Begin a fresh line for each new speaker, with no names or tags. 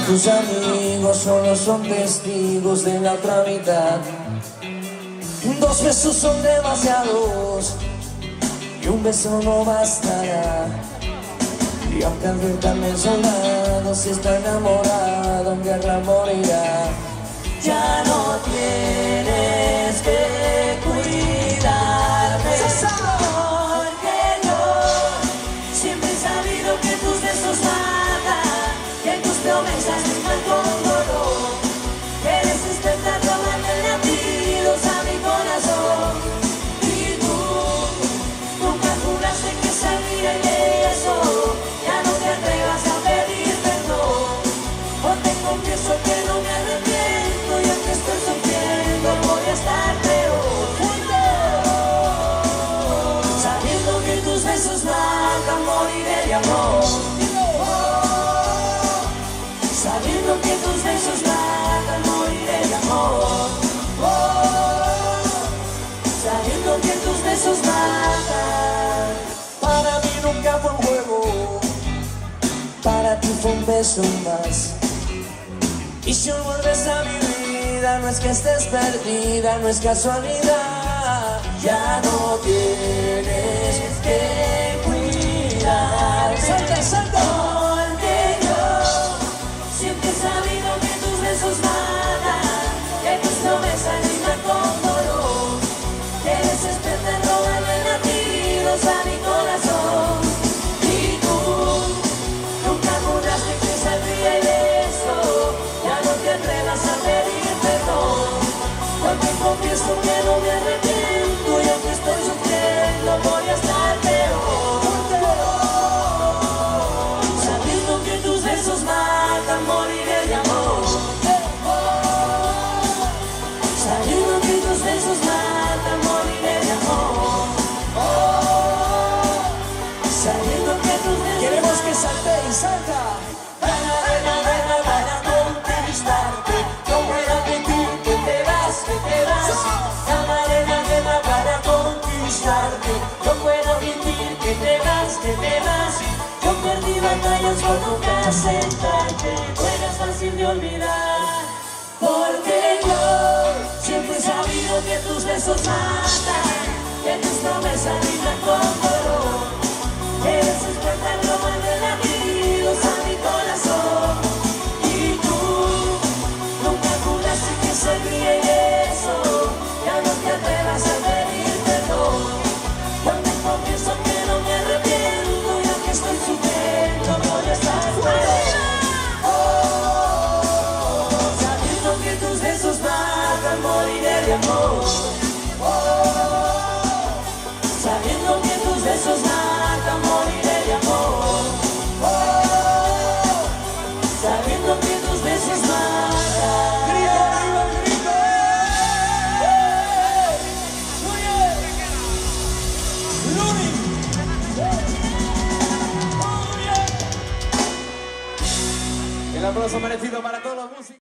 Tus amigos solo son testigos de la otra mitad. 2 besos son demasiados y un beso no bastará. Y aunque alguien también soldado, si está enamorado en guerra morirá. Ya no tienes que cuidarme, porque yo siempre he sabido que tus besos matan, que tus promesas están con dolor. Eres experta en robarle latidos a mi corazón. Y tú nunca juraste que saldría ileso. Ya no te atrevas a pedir perdón. O te confieso que no me arrepiento, y aunque estoy sufriendo voy a estar peor. Sabiendo que tus besos matan, moriré de amor. Sabiendo que tus besos matan, moriré de amor. Sabiendo que tus besos matan. Para mí nunca fue un juego, para ti fue un beso más. Y si hoy vuelves a mi vida, no es que estés perdida, no es casualidad. Ya no tienes que cuidar. ¡Salta, salta! Porque yo siempre he sabido que tus besos matan, que tus promesas riman con dolor. Eres experta en robarle latidos a mi corazón. Y tú nunca juraste que saldría ileso. Ya no te atrevas a pedir perdón. Hoy te confieso que no me arrepiento, y aunque estoy sufriendo voy a estar peor. Sabiendo que tus besos matan, moriré de amor. Sabiendo que tus besos matan, moriré de amor. Sabiendo que tus besos. Queremos que saltéis, salta. Para conquistarte, no puedo admitir que te vas, que te vas. Camarena, para conquistarte, no puedo admitir que te vas, que te vas. Yo perdí batallas por nunca aceptarte, no eres fácil de olvidar. Porque yo siempre he sabido que tus besos matan, que tus promesas riman con dolor. Eres experta en robarle latidos a mi corazón. Y tú nunca juraste que saldría ileso. Ya no te atrevas a pedir perdón. Yo te confieso que no me arrepiento, y aunque estoy sufriendo voy a estar sabiendo que tus besos matan, moriré de amor. Sabiendo que tus besos matan, moriré de amor. Sabiendo que tus besos matan. ¡Grito, arriba, grito! ¡Muy bien! ¡Luni! ¡Muy bien! El aplauso merecido para todos los músicos.